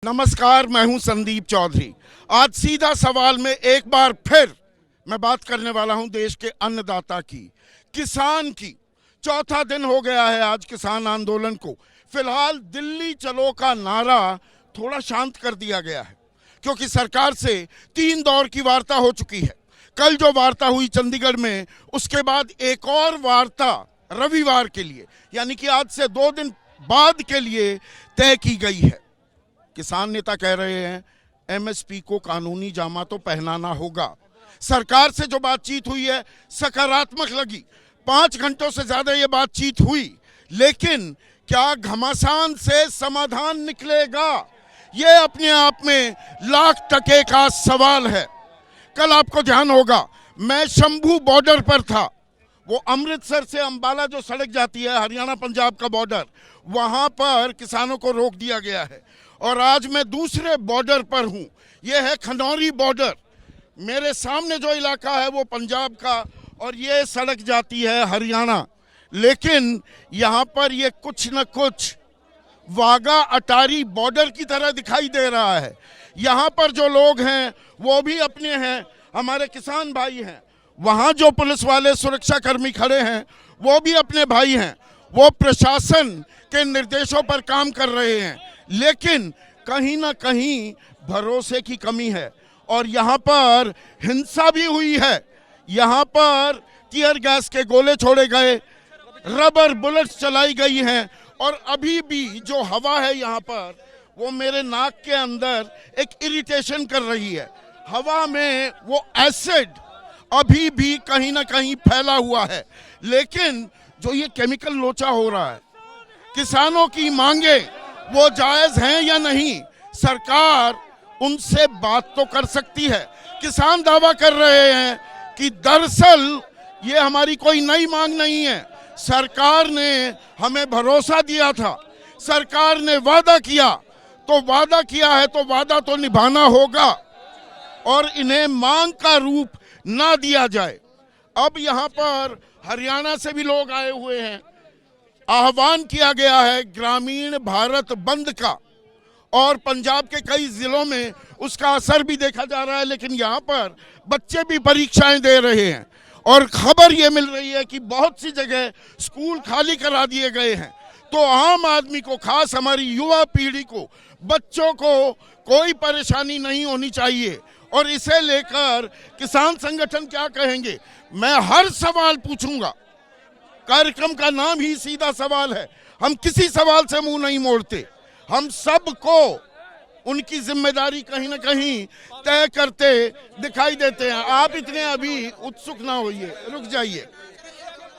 नमस्कार, मैं हूं संदीप चौधरी। आज सीधा सवाल में एक बार फिर मैं बात करने वाला हूं देश के अन्नदाता की, किसान की। चौथा दिन हो गया है आज किसान आंदोलन को। फिलहाल दिल्ली चलो का नारा थोड़ा शांत कर दिया गया है क्योंकि सरकार से 3 दौर की वार्ता हो चुकी है। कल जो वार्ता हुई चंडीगढ़ में, उसके बाद एक और वार्ता रविवार के लिए, यानी कि आज से 2 दिन बाद के लिए तय की गई है। किसान नेता कह रहे हैं एमएसपी को कानूनी जामा तो पहनाना होगा। सरकार से जो बातचीत हुई है सकारात्मक लगी। 5 घंटों से ज्यादा ये बातचीत हुई, लेकिन क्या घमासान से समाधान निकलेगा, ये अपने आप में लाख टके का सवाल है। कल आपको ध्यान होगा मैं शंभू बॉर्डर पर था। वो अमृतसर से अंबाला जो सड़क जाती है, हरियाणा पंजाब का बॉर्डर, वहां पर किसानों को रोक दिया गया है। और आज मैं दूसरे बॉर्डर पर हूं, यह है खनौरी बॉर्डर। मेरे सामने जो इलाका है वो पंजाब का और ये सड़क जाती है हरियाणा। लेकिन यहाँ पर ये कुछ न कुछ वाघा अटारी बॉर्डर की तरह दिखाई दे रहा है। यहाँ पर जो लोग हैं वो भी अपने हैं, हमारे किसान भाई हैं। वहाँ जो पुलिस वाले सुरक्षा कर्मी खड़े हैं वो भी अपने भाई हैं। वो प्रशासन के निर्देशों पर काम कर रहे हैं, लेकिन कहीं ना कहीं भरोसे की कमी है। और यहाँ पर हिंसा भी हुई है। यहाँ पर टीयर गैस के गोले छोड़े गए, रबर बुलेट्स चलाई गई हैं। और अभी भी जो हवा है यहाँ पर, वो मेरे नाक के अंदर एक इरिटेशन कर रही है। हवा में वो एसिड अभी भी कहीं ना कहीं फैला हुआ है। लेकिन जो ये केमिकल लोचा हो रहा है, किसानों की मांगे वो जायज हैं या नहीं, सरकार उनसे बात तो कर सकती है। किसान दावा कर रहे हैं कि दरअसल ये हमारी कोई नई मांग नहीं है। सरकार ने हमें भरोसा दिया था, सरकार ने वादा किया, तो वादा किया है तो वादा तो निभाना होगा और इन्हें मांग का रूप ना दिया जाए। अब यहाँ पर हरियाणा से भी लोग आए हुए हैं। आह्वान किया गया है ग्रामीण भारत बंद का और पंजाब के कई जिलों में उसका असर भी देखा जा रहा है। लेकिन यहाँ पर बच्चे भी परीक्षाएं दे रहे हैं और खबर ये मिल रही है कि बहुत सी जगह स्कूल खाली करा दिए गए हैं। तो आम आदमी को, खास हमारी युवा पीढ़ी को, बच्चों को कोई परेशानी नहीं होनी चाहिए। और इसे लेकर किसान संगठन क्या कहेंगे, मैं हर सवाल पूछूंगा। कार्यक्रम का नाम ही सीधा सवाल है। हम किसी सवाल से मुंह नहीं मोड़ते, हम सबको उनकी जिम्मेदारी कहीं ना कहीं तय करते दिखाई देते हैं। आप इतने अभी उत्सुक ना होइए, रुक जाइए।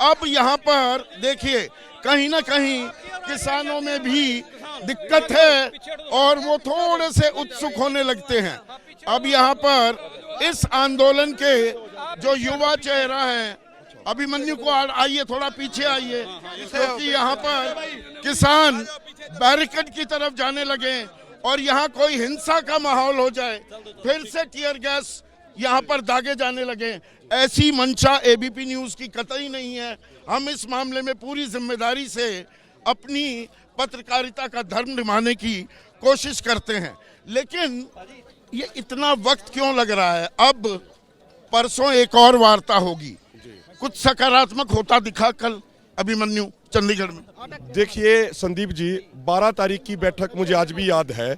अब यहाँ पर देखिए कहीं ना कहीं किसानों में भी दिक्कत है और वो थोड़े से उत्सुक होने लगते हैं। अब यहाँ पर इस आंदोलन के जो युवा चेहरा है, अभिमन्यु को आइए, थोड़ा पीछे आइए, क्योंकि यहाँ पर किसान बैरिकेड की तरफ जाने लगे और यहाँ कोई हिंसा का माहौल हो जाए, फिर से टीयर गैस यहाँ पर दागे जाने लगे। ऐसी मंशा एबीपी न्यूज़ की कतई नहीं है। हम इस मामले में पूरी जिम्मेदारी से अपनी पत्रकारिता का धर्म निभाने की कोशिश करते हैं। लेकिन ये इतना वक्त क्यों लग रहा है? अब परसों एक और वार्ता होगी, कुछ सकारात्मक होता दिखा कल अभिमन्यु चंडीगढ़ में। देखिए संदीप जी, 12 तारीख की बैठक मुझे आज भी याद है।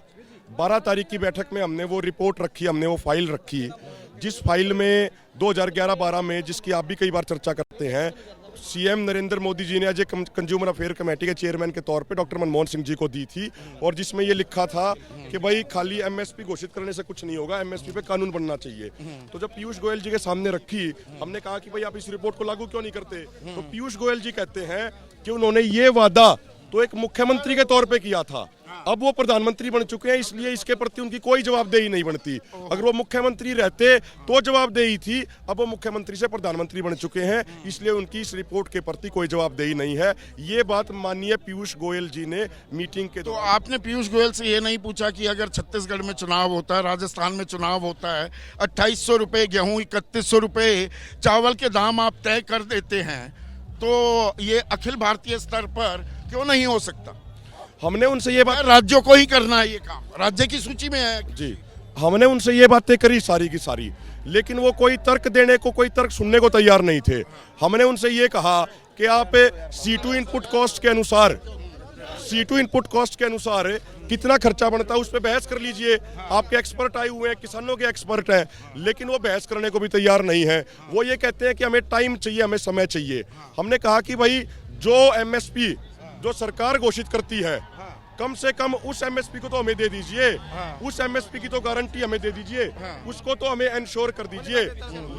12 तारीख की बैठक में हमने वो रिपोर्ट रखी, हमने वो फाइल रखी, जिस फाइल में 2011-12 में, जिसकी आप भी कई बार चर्चा करते हैं, सीएम नरेंद्र मोदी जी ने as a consumer affair committee के चेयरमैन के तौर पे डॉक्टर मनमोहन सिंह जी को दी थी। और जिसमें ये लिखा था कि भाई खाली एमएसपी घोषित करने से कुछ नहीं होगा, एमएसपी पे कानून बनना चाहिए। तो जब पीयूष गोयल जी के सामने रखी, हमने कहा कि भाई आप इस रिपोर्ट को लागू क्यों नहीं करते। तो पीयूष गोयल जी कहते हैं कि उन्होंने ये वादा तो एक मुख्यमंत्री के तौर पे किया था, अब वो प्रधानमंत्री बन चुके हैं, इसलिए इसके प्रति उनकी कोई जवाबदेही नहीं बनती। अगर वो मुख्यमंत्री रहते तो जवाबदेही थी, अब वो मुख्यमंत्री से प्रधानमंत्री बन चुके हैं, इसलिए उनकी इस रिपोर्ट के प्रति कोई जवाबदेही नहीं है। ये बात माननीय पीयूष गोयल जी ने मीटिंग के। तो आपने पीयूष गोयल से ये नहीं पूछा कि अगर छत्तीसगढ़ में चुनाव होता है, राजस्थान में चुनाव होता है, 2800 रुपये गेहूँ, 3100 रुपये चावल के दाम आप तय कर देते हैं, तो ये अखिल भारतीय स्तर पर क्यों नहीं हो सकता? हमने उनसे ये बात, राज्यों को ही करना है ये काम। राज्य की सूची में है। जी, हमने उनसे ये बातें करी सारी की सारी, लेकिन वो कोई तर्क देने को, कोई तर्क सुनने को तैयार नहीं थे। हमने उनसे ये कहा कि आप C2 इनपुट कॉस्ट के अनुसार, C2 इनपुट कॉस्ट के अनुसार कितना खर्चा बनता है उस पर बहस कर लीजिए। आपके एक्सपर्ट आए हुए हैं, किसानों के एक्सपर्ट हैं, लेकिन वो बहस करने को भी तैयार नहीं है। वो ये कहते हैं कि हमें टाइम चाहिए, हमें समय चाहिए। हमने कहा कि भाई जो MSP जो सरकार घोषित करती है, कम से कम उस MSP को तो हमें दे दीजिए, उस MSP की तो गारंटी हमें दे दीजिए, उसको तो हमें इंश्योर कर दीजिए।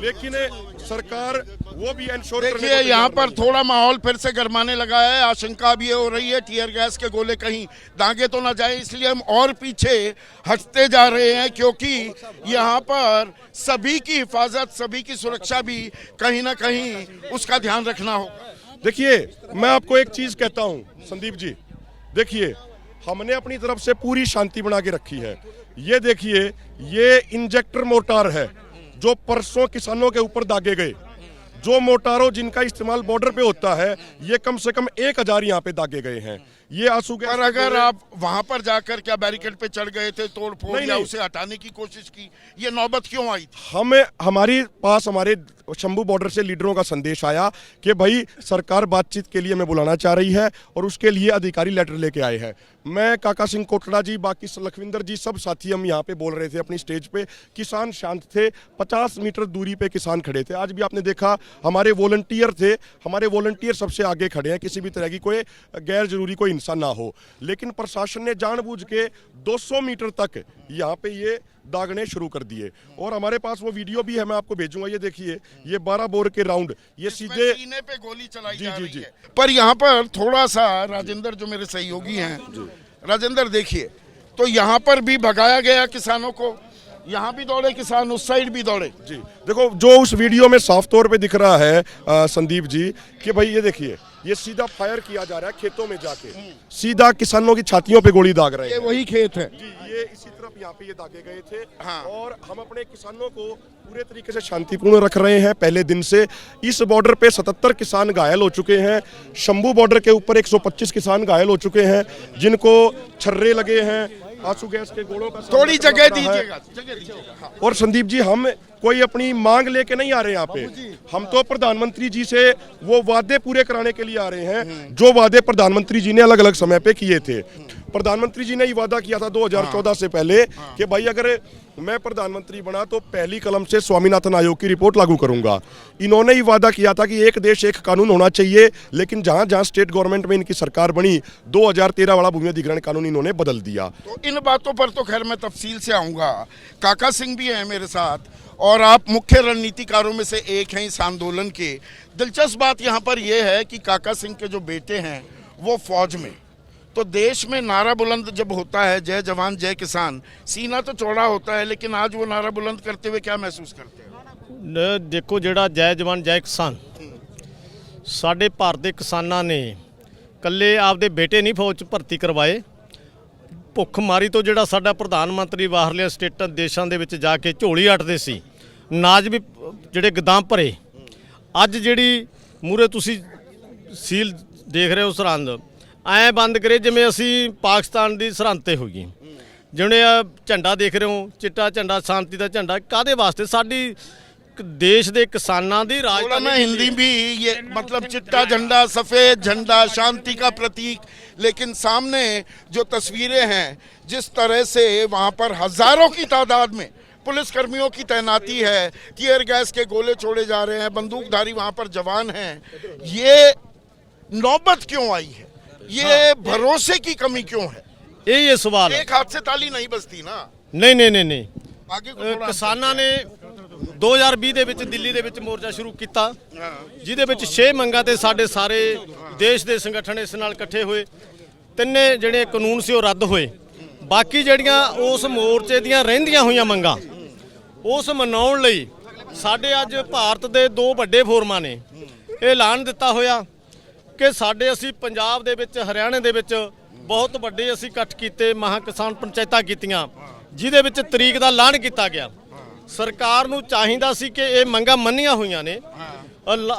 लेकिन सरकार वो भी इंश्योर करने को देखिए तैयार यहाँ पर नहीं है। थोड़ा माहौल फिर से गरमाने लगा है। आशंका भी हो रही है टीयर गैस के गोले कहीं दागे तो ना जाए, इसलिए हम और पीछे हटते जा रहे हैं, क्योंकि यहाँ पर सभी की हिफाजत, सभी की सुरक्षा भी कहीं ना कहीं उसका ध्यान रखना होगा। देखिए, मैं आपको एक चीज कहता हूं संदीप जी, देखिए हमने अपनी तरफ से पूरी शांति बना के रखी है। ये देखिए, ये इंजेक्टर मोर्टार है जो परसों किसानों के ऊपर दागे गए। जो मोर्टारों जिनका इस्तेमाल बॉर्डर पे होता है, ये कम से कम 1000 यहाँ पे दागे गए हैं। ये आंसू गैस पर अगर आप वहां पर जाकर क्या बैरिकेड पे चढ़ गए थे, तोड़ फोड़ नहीं, या नहीं। उसे हटाने की कोशिश की, ये नौबत क्यों आई थी? हमारे पास हमारे शंभू बॉर्डर से लीडरों का संदेश आया कि भाई सरकार बातचीत के लिए हमें बुलाना चाह रही है और उसके लिए अधिकारी लेटर लेके आए हैं। मैं, काका सिंह कोटड़ा जी, बाकी लखविंदर जी, सब साथी हम यहाँ पे बोल रहे थे अपनी स्टेज पे। किसान शांत थे, 50 मीटर दूरी पे किसान खड़े थे। आज भी आपने देखा हमारे वॉलंटियर थे, हमारे वॉलंटियर सबसे आगे खड़े हैं, किसी भी तरह की कोई गैर जरूरी कोई हिंसा ना हो। लेकिन प्रशासन ने जानबूझ के 200 मीटर तक यहाँ पे ये दागने शुरू कर दिए। और हमारे पास वो वीडियो भी है, मैं आपको भेजूंगा। ये देखिए, ये 12 बोर के राउंड ये सीधे सीने पे गोली चलाई जी, जा जी, रही जी। है। पर यहाँ पर थोड़ा सा राजेंद्र जो मेरे सहयोगी हैं, राजेंद्र देखिए, तो यहाँ पर भी भगाया गया किसानों को, यहाँ भी दौड़े किसान, उस साइड भी दौड़े। जी, देखो जो उस वीडियो में साफ तौर पे दिख रहा है संदीप जी, कि भाई ये देखिए, ये सीधा फायर किया जा रहा है खेतों में जाके, सीधा किसानों की छातियों पे गोली दाग रहे ये हैं। वही खेत है। जी, ये इसी तरफ यहाँ पे ये दागे गए थे। हाँ। और हम अपने किसानों को पूरे तरीके से शांतिपूर्ण रख रहे हैं। पहले दिन से इस बॉर्डर पे 77 किसान घायल हो चुके हैं। शंभू बॉर्डर के ऊपर 125 किसान घायल हो चुके हैं, जिनको छर्रे लगे हैं, आंसू गैस के गोलों का सामना थोड़ी करना जगह पड़ा है। दीजिएगा, जगह दीजिएगा। हाँ। और संदीप जी, हम कोई अपनी मांग लेके नहीं आ रहे यहाँ पे, हम तो प्रधानमंत्री जी से वो वादे पूरे कराने के लिए आ रहे हैं जो वादे प्रधानमंत्री जी ने अलग अलग समय पे किए थे। प्रधानमंत्री जी ने ये वादा किया था 2014 से पहले कि भाई अगर मैं प्रधानमंत्री बना तो पहली कलम से स्वामीनाथन आयोग की रिपोर्ट लागू करूंगा। इन्होंने ही वादा किया था कि एक देश एक कानून होना चाहिए, लेकिन जहां जहां स्टेट गवर्नमेंट में इनकी सरकार बनी, 2013 वाला भूमि अधिग्रहण कानून इन्होंने बदल दिया। तो इन बातों पर तो खैर मैं तफसील से आऊंगा। काका सिंह भी हैं मेरे साथ, और आप मुख्य रणनीतिकारों में से एक हैं इस आंदोलन के। दिलचस्प बात यहाँ पर यह है कि काका सिंह के जो बेटे हैं वो फौज में, तो देश में नारा बुलंद जब होता है जय जवान जय किसान, सीना तो चौड़ा होता है, लेकिन आज वो नारा बुलंद करते हुए क्या महसूस करते हैं? देखो, ਜਿਹੜਾ ਜੈ ਜਵਾਨ ਜੈ ਕਿਸਾਨ, ਸਾਡੇ ਭਾਰਤ ਦੇ ਕਿਸਾਨਾਂ ਨੇ ਕੱਲੇ ਆਪਦੇ ਬੇਟੇ ਨਹੀਂ ਫੌਜ 'ਚ ਭਰਤੀ ਕਰਵਾਏ। ਭੁੱਖ ਮਾਰੀ ਤੋਂ ਜਿਹੜਾ ਸਾਡਾ ਪ੍ਰਧਾਨ ਮੰਤਰੀ ਬਾਹਰਲੇ ਸਟੇਟਾਂ ਦੇਸ਼ਾਂ ਦੇ ਵਿੱਚ ਜਾ ਕੇ ਝੋਲੀ ਅੱਟਦੇ ਸੀ, ਨਾਜ ਵੀ ਜਿਹੜੇ ਗਦਾਮ ਭਰੇ। ਅੱਜ ਜਿਹੜੀ ਮੂਰੇ ਤੁਸੀਂ ਸੀਲ ਦੇਖ ਰਹੇ ਹੋ ਸਰਹੰਦ, ਐਂ ਬੰਦ ਕਰੇ ਜਿਵੇਂ ਅਸੀਂ ਪਾਕਿਸਤਾਨ ਦੀ ਸਰਹੰਦ ਤੇ ਹੋਈਏ। ਜਿਵੇਂ ਆ ਝੰਡਾ ਦੇਖ ਰਹੇ ਹੋ, ਚਿੱਟਾ ਝੰਡਾ, ਸ਼ਾਂਤੀ ਦਾ ਝੰਡਾ, ਕਾਹਦੇ ਵਾਸਤੇ? ਸਾਡੀ देश के किसानों की थोड़ा मैं राजधानी हिंदी भी, ये मतलब चिट्टा झंडा, सफेद झंडा, शांति का प्रतीक, लेकिन सामने जो तस्वीरें हैं, जिस तरह से वहां पर हजारों की तादाद में पुलिसकर्मियों की तैनाती है, टीयर गैस के गोले छोड़े जा रहे हैं, बंदूकधारी वहां पर जवान हैं, ये नौबत क्यों आई है? ये भरोसे की कमी क्यों है? ये सवाल है। एक हाथ से ताली नहीं बजती ना। नहीं नहीं नहीं नहीं आगे को थोड़ा ਕਿਸਾਨਾਂ ਨੇ 2020 ਦੇ ਵਿੱਚ ਦਿੱਲੀ ਦੇ ਵਿੱਚ ਮੋਰਚਾ ਸ਼ੁਰੂ ਕੀਤਾ, ਜਿਹਦੇ ਵਿੱਚ 6 ਮੰਗਾਂ ਤੇ ਸਾਡੇ ਸਾਰੇ ਦੇਸ਼ ਦੇ ਸੰਗਠਨ ਇਸ ਨਾਲ ਇਕੱਠੇ ਹੋਏ। ਤਿੰਨੇ ਜਿਹੜੇ ਕਾਨੂੰਨ ਸੀ ਉਹ ਰੱਦ ਹੋਏ। ਬਾਕੀ ਜਿਹੜੀਆਂ ਉਸ ਮੋਰਚੇ ਦੀਆਂ ਰਹਿੰਦੀਆਂ ਹੋਈਆਂ ਮੰਗਾਂ, ਉਸ ਮਨਾਉਣ ਲਈ ਸਾਡੇ ਅੱਜ ਭਾਰਤ ਦੇ 2 ਵੱਡੇ ਫੋਰਮਾਂ ਨੇ ਇਹ ਐਲਾਨ ਦਿੱਤਾ ਹੋਇਆ ਕਿ ਸਾਡੇ ਅਸੀਂ ਪੰਜਾਬ ਦੇ ਵਿੱਚ, ਹਰਿਆਣੇ ਦੇ ਵਿੱਚ ਬਹੁਤ ਵੱਡੇ ਅਸੀਂ ਇਕੱਠ ਕੀਤੇ, ਮਹਾਂ ਕਿਸਾਨ ਪੰਚਾਇਤਾਂ ਕੀਤੀਆਂ, ਜਿਹਦੇ ਵਿੱਚ ਤਰੀਕ ਦਾ ਐਲਾਨ ਕੀਤਾ ਗਿਆ। ਸਰਕਾਰ ਨੂੰ ਚਾਹੀਦਾ ਸੀ ਕਿ ਇਹ ਮੰਗਾਂ ਮੰਨੀਆਂ ਹੋਈਆਂ ਨੇ,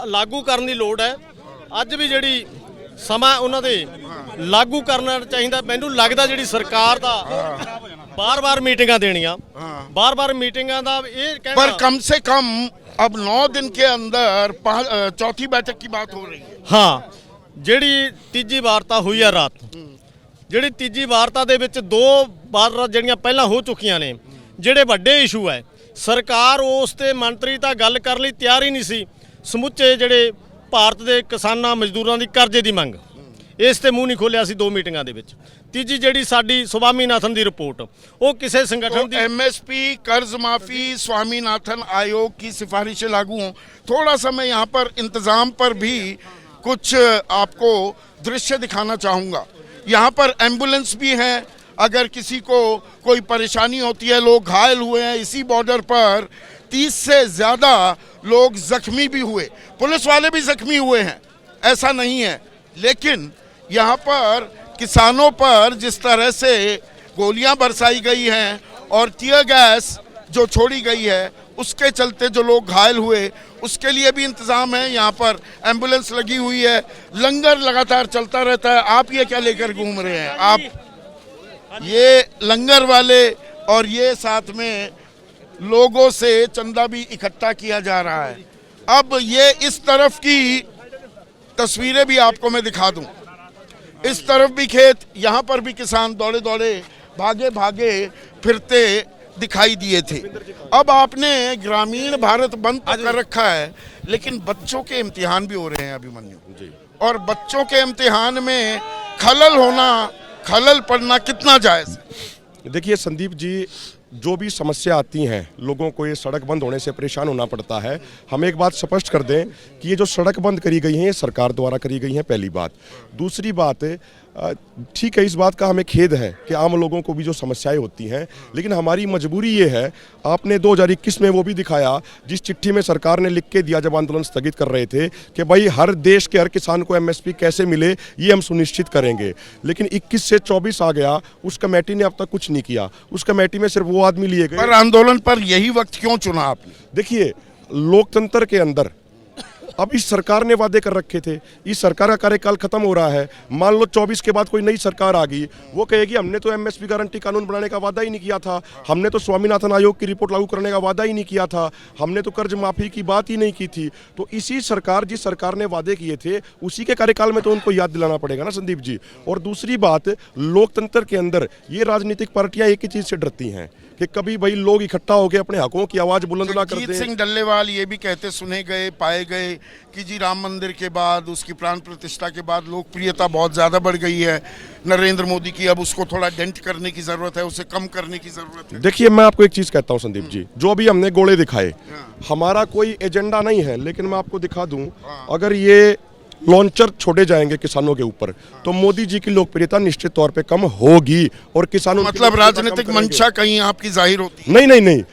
ਲਾਗੂ ਕਰਨ ਦੀ ਲੋੜ ਹੈ। ਅੱਜ ਵੀ ਜਿਹੜੀ ਸਮਾਂ ਉਹਨਾਂ ਦੇ ਲਾਗੂ ਕਰਨਾ ਚਾਹੀਦਾ। ਮੈਨੂੰ ਲੱਗਦਾ ਜਿਹੜੀ ਸਰਕਾਰ ਦਾ ਬਾਰ-ਬਾਰ ਮੀਟਿੰਗਾਂ ਦੇਣੀਆਂ हाँ। ਬਾਰ-ਬਾਰ ਮੀਟਿੰਗਾਂ ਦਾ ਇਹ पर ਕਹਿਣਾ कम से कम अब 9 दिन के अंदर चौथी बैठक की बात हो रही है। ਹਾਂ ਜਿਹੜੀ ਤੀਜੀ ਵਾਰਤਾ ਹੋਈ ਆ ਰਾਤ ਜਿਹੜੀ ਤੀਜੀ ਵਾਰਤਾ ਦੇ ਵਿੱਚ ਦੋ ਵਾਰ ਜਿਹੜੀਆਂ ਪਹਿਲਾਂ ਹੋ ਚੁੱਕੀਆਂ ਨੇ ਜਿਹੜੇ ਵੱਡੇ ਇਸ਼ੂ ਹੈ ਸਰਕਾਰ ਉਸ ਤੇ ਮੰਤਰੀ ਤਾਂ ਗੱਲ ਕਰਨ ਲਈ ਤਿਆਰ ਹੀ ਨਹੀਂ ਸੀ। ਸਮੁੱਚੇ ਜਿਹੜੇ ਭਾਰਤ ਦੇ ਕਿਸਾਨਾਂ ਮਜ਼ਦੂਰਾਂ ਦੀ ਕਰਜ਼ੇ ਦੀ ਮੰਗ ਇਸ ਤੇ ਮੂੰਹ ਨਹੀਂ ਖੋਲਿਆ ਸੀ ਦੋ ਮੀਟਿੰਗਾਂ ਦੇ ਵਿੱਚ। ਤੀਜੀ ਜਿਹੜੀ ਸਾਡੀ स्वामीनाथन ਦੀ ਰਿਪੋर्ट ਉਹ ਕਿਸੇ तो ਸੰਗਠਨ ਦੀ एमएसपी कर्ज माफी स्वामीनाथन आयोग की सिफारिशें लागू हों। थोड़ा सा मैं यहाँ पर इंतजाम पर भी कुछ आपको दृश्य दिखाना चाहूँगा। यहाँ पर एम्बुलेंस भी है, अगर किसी को कोई परेशानी होती है, लोग घायल हुए हैं। इसी बॉर्डर पर 30 से ज़्यादा लोग जख्मी भी हुए, पुलिस वाले भी जख्मी हुए हैं, ऐसा नहीं है। लेकिन यहाँ पर किसानों पर जिस तरह से गोलियां बरसाई गई हैं और टीयर गैस जो छोड़ी गई है उसके चलते जो लोग घायल हुए उसके लिए भी इंतज़ाम है। यहाँ पर एम्बुलेंस लगी हुई है, लंगर लगातार चलता रहता है। आप ये क्या लेकर घूम रहे हैं? आप ये लंगर वाले और ये साथ में लोगों से चंदा भी इकट्ठा किया जा रहा है। अब ये इस तरफ की तस्वीरें भी आपको मैं दिखा दूं। इस तरफ भी खेत, यहाँ पर भी किसान दौड़े दौड़े भागे भागे फिरते दिखाई दिए थे। अब आपने ग्रामीण भारत बंद तो कर रखा है, लेकिन बच्चों के इम्तिहान भी हो रहे हैं अभिमन्यु, और बच्चों के इम्तिहान में खलल पड़ना कितना जायज़ है? देखिए संदीप जी, जो भी समस्या आती हैं लोगों को ये सड़क बंद होने से परेशान होना पड़ता है। हम एक बात स्पष्ट कर दें कि ये जो सड़क बंद करी गई हैं ये सरकार द्वारा करी गई हैं, पहली बात। दूसरी बात, ठीक है, इस बात का हमें खेद है कि आम लोगों को भी जो समस्याएं होती हैं, लेकिन हमारी मजबूरी ये है। आपने 2021 में वो भी दिखाया जिस चिट्ठी में सरकार ने लिख के दिया जब आंदोलन स्थगित कर रहे थे कि भाई हर देश के हर किसान को एमएसपी कैसे मिले ये हम सुनिश्चित करेंगे। लेकिन 21 से 24 आ गया, उस कमेटी ने अब तक कुछ नहीं किया। उस कमेटी में सिर्फ वो आदमी लिए गए। पर आंदोलन पर यही वक्त क्यों चुना आपने? देखिए, लोकतंत्र के अंदर अब इस सरकार ने वादे कर रखे थे, इस सरकार का कार्यकाल खत्म हो रहा है। मान लो 24 के बाद कोई नई सरकार आ गई, वो कहेगी हमने तो एमएसपी गारंटी कानून बनाने का वादा ही नहीं किया था, हमने तो स्वामीनाथन आयोग की रिपोर्ट लागू करने का वादा ही नहीं किया था, हमने तो कर्ज माफी की बात ही नहीं की थी। तो इसी सरकार, जिस सरकार ने वादे किए थे, उसी के कार्यकाल में तो उनको याद दिलाना पड़ेगा ना संदीप जी। और दूसरी बात, लोकतंत्र के अंदर ये राजनीतिक पार्टियां एक ही चीज से डरती हैं कि कभी भाई लोग इकट्ठा होकर अपने हकों की आवाज बुलंद ना कर जगजीत दें। सिंह डल्लेवाल ये भी कहते सुने गए, पाए गए कि जी राम मंदिर के बाद, उसकी प्राण प्रतिष्ठा के बाद लोकप्रियता बहुत ज़्यादा बढ़ गई है नरेंद्र मोदी की, अब उसको थोड़ा डेंट करने की ज़रूरत है, उसे कम करने की ज़रूरत है। देखिए, मैं आपको एक चीज़ कहता हूं संदीप जी, जो अभी हमने गोले दिखाए, हमारा कोई एजेंडा नहीं है, लेकिन मैं आपको दिखा दूं, अगर ये लॉन्चर छोड़े जाएंगे किसानों के ऊपर तो मोदी जी की लोकप्रियता निश्चित तौर पे कम होगी और किसानों की मतलब लोकप्रियता राजनीतिक कम करेंगे। मंशा कहीं आपकी जाहिर होती है? नहीं नहीं नहीं,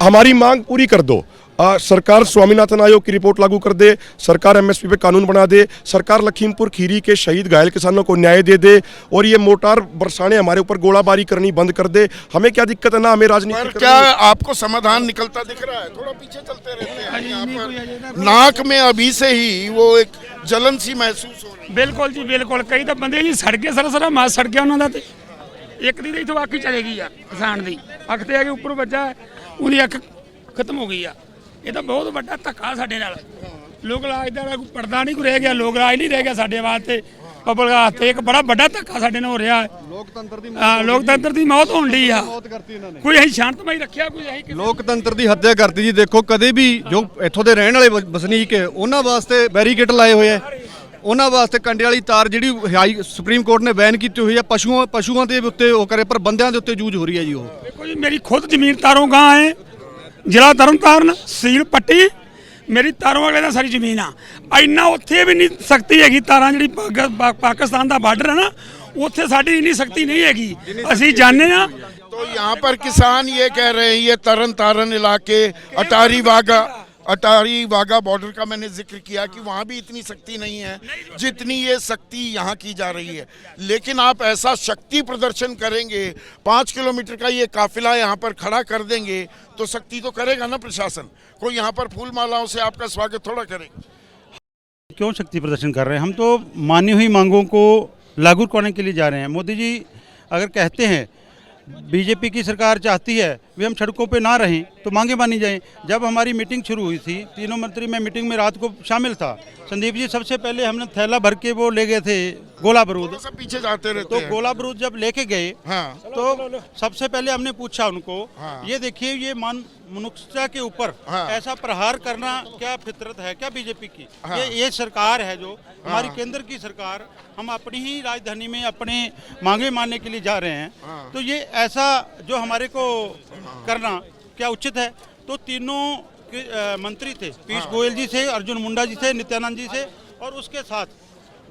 हमारी मांग पूरी कर दो। सरकार स्वामीनाथन आयोग की रिपोर्ट लागू कर दे, सरकार एमएसपी पे कानून बना दे, सरकार लखीमपुर खीरी के शहीद घायल किसानों को न्याय दे दे, और ये मोटार बरसाने हमारे ऊपर गोलाबारी करनी बंद कर दे। हमें क्या दिक्कत है ना, हमें राजनीति पर क्या आपको समाधान निकलता दिख रहा है? थोड़ा पीछे चलते रहते हैं। यहाँ पर नाक में अभी से ही वो एक जलन सी महसूस हो रही है। बिल्कुल जी बिल्कुल, कई तो बंदे जी सड़ गए, सरा मास सड़ गया उन्होंने। तो एक दी इतों अख ही चले गई आ किसान की, अख ते आके उपर बजा उनकी अख खत्म हो गई आ। ये तो बहुत बड़ा धक्का साडे नाल। लोक राज का पर्दा नहीं रह गया, लोक राज नहीं रह गया साडे वास्ते, पब्लिक वास्ते एक बड़ा बड़ा धक्का साडे नाल हो रहा है। लोकतंत्र की मौत होण डी आ। कोई असीं शांतमई रखिया, कोई असीं ਲੋਕਤੰਤਰ ਦੀ ਹੱਤਿਆ ਕਰਤੀ ਜੀ। ਦੇਖੋ ਕਦੇ ਵੀ ਜੋ ਇੱਥੋਂ ਦੇ ਰਹਿਣ ਵਾਲੇ ਵਸਨੀਕ ਹੈ ਉਹਨਾਂ ਵਾਸਤੇ ਬੈਰੀਕੇਡ ਲਾਏ ਹੋਏ ਆ, ਉਹਨਾਂ ਵਾਸਤੇ ਕੰਡੇ ਵਾਲੀ ਤਾਰ ਜਿਹੜੀ ਹਾਈ ਸੁਪਰੀਮ ਕੋਰਟ ਨੇ ਬੈਨ ਕੀਤੀ ਹੋਈ ਹੈ, ਪਸ਼ੂਆਂ ਦੇ ਉੱਤੇ ਉਹ ਕਰੇ, ਪਰ ਬੰਦਿਆਂ ਦੇ ਉੱਤੇ ਜੂਝ ਹੋ ਰਹੀ ਹੈ ਜੀ। ਉਹ देखो जी, मेरी खुद जमीन तारों गांव है, जिला तरन तारण, सील पट्टी, मेरी तारों वाले का सारी जमीन आ। इन्ना उत्थे भी नहीं सख्ती हैगी, तारां जिहड़ी पाकिस्तान का बार्डर है ना, उत्थे साडी इन्नी सख्ती नहीं हैगी। असीं जाने आ। तो यहाँ पर किसान ये कह रहे हैं, ये तरन तारन इलाके, अटारी वाघा बॉर्डर का मैंने जिक्र किया कि वहाँ भी इतनी शक्ति नहीं है जितनी ये शक्ति यहाँ की जा रही है। लेकिन आप ऐसा शक्ति प्रदर्शन करेंगे, 5 किलोमीटर का ये काफिला यहाँ पर खड़ा कर देंगे तो शक्ति तो करेगा ना प्रशासन। कोई यहाँ पर फूल मालाओं से आपका स्वागत थोड़ा करेगा। क्यों शक्ति प्रदर्शन कर रहे हैं? हम तो मानी हुई मांगों को लागू करने के लिए जा रहे हैं। मोदी जी अगर कहते हैं बीजेपी की सरकार चाहती है वे हम सड़कों पे ना रहें तो मांगे मानी जाएं। जब हमारी मीटिंग शुरू हुई थी, तीनों मंत्री मैं मीटिंग में रात को शामिल था। संदीप जी, सबसे पहले हमने थैला भर के वो ले गए थे गोला बारूद। सब पीछे जाते रहते तो हैं। गोला बारूद जब लेके गए हाँ। तो सबसे पहले हमने पूछा उनको, हाँ। ये देखिए, ये मनुष्यता के ऊपर हाँ। ऐसा प्रहार करना क्या फितरत है क्या बीजेपी की? हाँ। ये सरकार है जो हमारी केंद्र की सरकार, हम अपनी ही राजधानी में अपने मांगे मानने के लिए जा रहे हैं। हाँ। तो ये ऐसा जो हमारे को करना क्या उचित है? तो तीनों मंत्री थे, पीयूष गोयल जी थे, अर्जुन मुंडा जी थे, नित्यानंद जी थे, और उसके साथ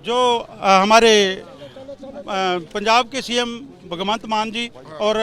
जो हमारे पंजाब के सीएम भगवंत मान जी और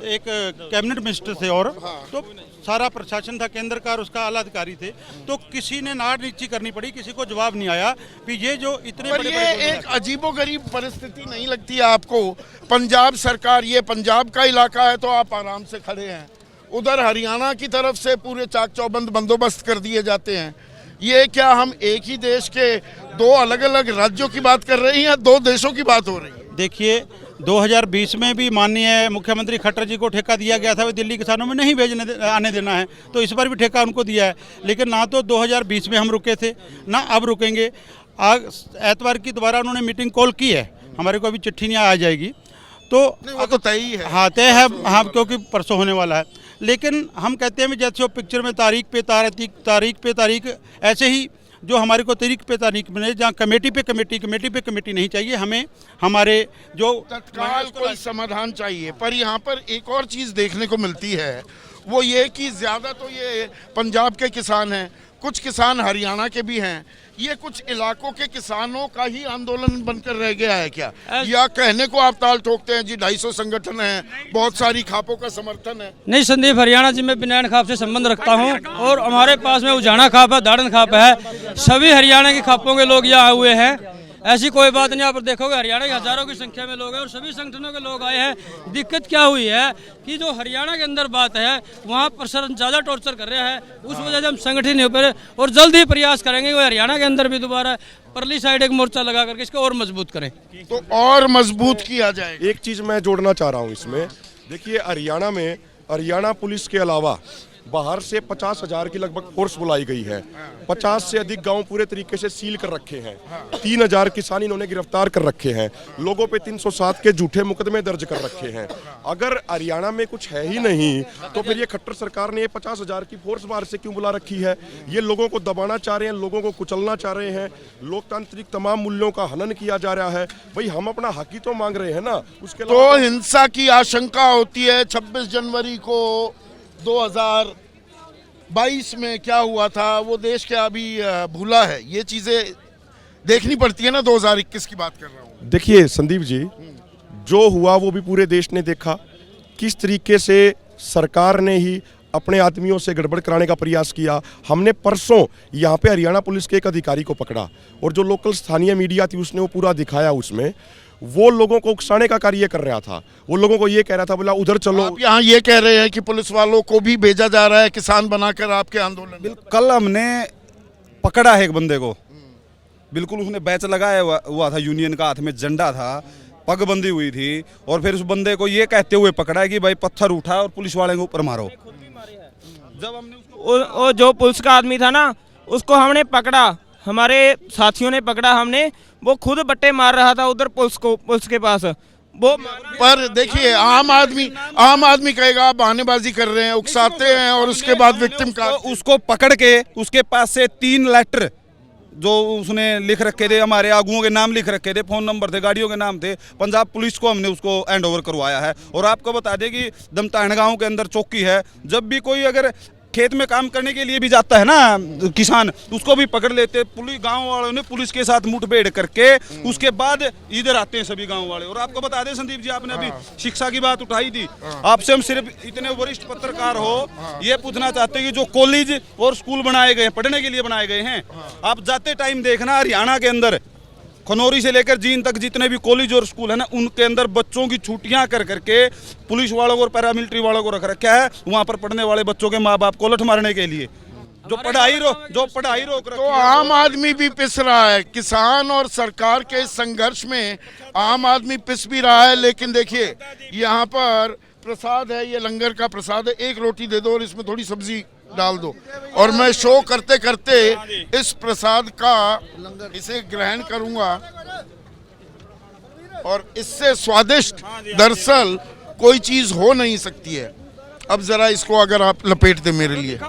एक कैबिनेट मिनिस्टर थे, और तो सारा प्रशासन था केंद्र का और उसका आला अधिकारी थे। तो किसी ने नाड़ नीची करनी पड़ी, किसी को जवाब नहीं आया कि ये जो इतने पर बड़े ये एक अजीबोगरीब परिस्थिति नहीं लगती है आपको? पंजाब सरकार, ये पंजाब का इलाका है तो आप आराम से खड़े हैं, उधर हरियाणा की तरफ से पूरे चाक चौबंद बंदोबस्त कर दिए जाते हैं। ये क्या हम एक ही देश के दो अलग अलग राज्यों की बात कर रहे हैं या दो देशों की बात हो रही है? देखिए, 2020 में भी माननीय मुख्यमंत्री खट्टर जी को ठेका दिया गया था, वे दिल्ली किसानों में नहीं आने देना है, तो इस बार भी ठेका उनको दिया है। लेकिन ना तो 2020 में हम रुके थे, ना अब रुकेंगे। आज एतवार की दोबारा उन्होंने मीटिंग कॉल की है, हमारे को अभी चिट्ठी नहीं आ जाएगी, तो वो तो तय ही है। हाँ, तय है, हाँ, क्योंकि परसों होने वाला है। लेकिन हम कहते हैं जैसे वो पिक्चर में तारीख पे तारीख, ऐसे ही जो हमारे को तारीख पे तारीख मिले, जहाँ कमेटी पे कमेटी नहीं चाहिए, हमें हमारे जो तत्काल कोई समाधान चाहिए। पर यहाँ पर एक और चीज़ देखने को मिलती है, वो ये कि ज़्यादा तो ये पंजाब के किसान हैं, कुछ किसान हरियाणा के भी हैं। ये कुछ इलाकों के किसानों का ही आंदोलन बनकर रह गया है क्या? या कहने को आप ताल ठोकते हैं जी 250 संगठन हैं, बहुत सारी खापों का समर्थन है? नहीं संदीप, हरियाणा जी मैं बिनान खाप से संबंध रखता हूं, और हमारे पास में उजाना खाप है, दाड़न खाप है, सभी हरियाणा की खापों के लोग यहाँ हुए हैं। ऐसी कोई बात नहीं, यहाँ पर देखोगे हरियाणा के हजारों की संख्या में लोग हैं और सभी संगठनों के लोग आए हैं। दिक्कत क्या हुई है कि जो हरियाणा के अंदर बात है, वहाँ प्रशासन ज़्यादा टॉर्चर कर रहा है, उस वजह से हम संगठित नहीं हो पा रहे, और जल्द ही प्रयास करेंगे वो हरियाणा के अंदर भी दोबारा परली साइड एक मोर्चा लगा करके इसको और मजबूत करें। तो और मजबूत किया जाएगा। एक चीज़ मैं जोड़ना चाह रहा हूँ इसमें। देखिए, हरियाणा में हरियाणा पुलिस के अलावा बाहर से 50,000 की लगभग फोर्स बुलाई गई है। 50 से अधिक गांव पूरे तरीके से सील कर रखे हैं। 3,000 किसान इन्होंने गिरफ्तार कर रखे हैं। लोगों पे 307 के झूठे मुकदमे दर्ज कर रखे हैं। अगर हरियाणा में कुछ है ही नहीं तो फिर ये खट्टर सरकार ने 50,000 की फोर्स बाहर से क्यों बुला रखी है? ये लोगों को दबाना चाह रहे हैं, लोगों को कुचलना चाह रहे हैं, लोकतांत्रिक तमाम मूल्यों का हनन किया जा रहा है। भाई, हम अपना हक ही तो मांग रहे हैं ना। उसके तो हिंसा की आशंका होती है। 26 जनवरी को 2022 में क्या हुआ था वो देश क्या अभी भूला है? ये चीजें देखनी पड़ती है ना। 2021 की बात कर रहा हूँ। देखिए संदीप जी, जो हुआ वो भी पूरे देश ने देखा। किस तरीके से सरकार ने ही अपने आदमियों से गड़बड़ कराने का प्रयास किया। हमने परसों यहाँ पे हरियाणा पुलिस के एक अधिकारी को पकड़ा और जो लोकल स्थानीय मीडिया थी उसने वो पूरा दिखाया। उसमें वो लोगों को उकसाने का कार्य कर रहा था। वो लोगों को ये कह रहा था, बोला उधर चलो। आप यहाँ ये कह रहे हैं कि पुलिस वालों को भी भेजा जा रहा है किसान बनाकर आपके आंदोलन में? कल हमने पकड़ा है एक बंदे को, बिल्कुल उसने बैच लगाया हुआ था, यूनियन का हाथ में झंडा था, पग बंदी हुई थी, और फिर उस बंदे को ये कहते हुए पकड़ा है कि भाई पत्थर उठा और पुलिस वाले के ऊपर मारो। जब हमने वो जो पुलिस का आदमी था ना, उसको हमने पकड़ा, हमारे साथियों ने पकड़ा, हमने वो खुद बट्टे मार रहा था उधर पुलिस के पास। वो पर देखिए, आम आदमी कहेगा आप बहानेबाजी कर रहे हैं, उकसाते हैं, और उसके बाद विक्टिम का उसको पकड़ के उसके पास से 3 लेटर जो उसने लिख रखे थे, हमारे आगुओं के नाम लिख रखे थे, फोन नंबर थे, गाड़ियों के नाम थे, पंजाब पुलिस को हमने उसको हैंड ओवर करवाया है। और आपको बता दें कि दमताहण गांव के अंदर चौकी है। जब भी कोई अगर खेत में काम करने के लिए भी जाता है ना किसान, उसको भी पकड़ लेते। पुलिस गांव वालों ने पुलिस के साथ मुठभेड़ करके उसके बाद इधर आते हैं सभी गांव वाले। और आपको बता दें संदीप जी, आपने अभी शिक्षा की बात उठाई थी, आपसे हम सिर्फ इतने वरिष्ठ पत्रकार हो ये पूछना चाहते हैं कि जो कॉलेज और स्कूल बनाए गए, पढ़ने के लिए बनाए गए हैं, आप जाते टाइम देखना हरियाणा के अंदर खनौरी से लेकर जींद तक जितने भी कॉलेज और स्कूल है ना, उनके अंदर बच्चों की छुट्टियां कर करके पुलिस वालों को और पैरामिलिट्री वालों को रख रखा है, वहां पर पढ़ने वाले बच्चों के माँ बाप को लठ मारने के लिए। जो पढ़ाई रोक रखी तो है। आम आदमी भी पिस रहा है। किसान और सरकार के इस संघर्ष में आम आदमी पिस भी रहा है। लेकिन देखिए यहाँ पर प्रसाद है, ये लंगर का प्रसाद है। एक रोटी दे दो और इसमें थोड़ी सब्जी डाल दो और मैं शो करते करते इस प्रसाद का इसे ग्रहण करूंगा और इससे स्वादिष्ट दरअसल कोई चीज हो नहीं सकती है। अब जरा इसको अगर आप लपेट दे मेरे लिए।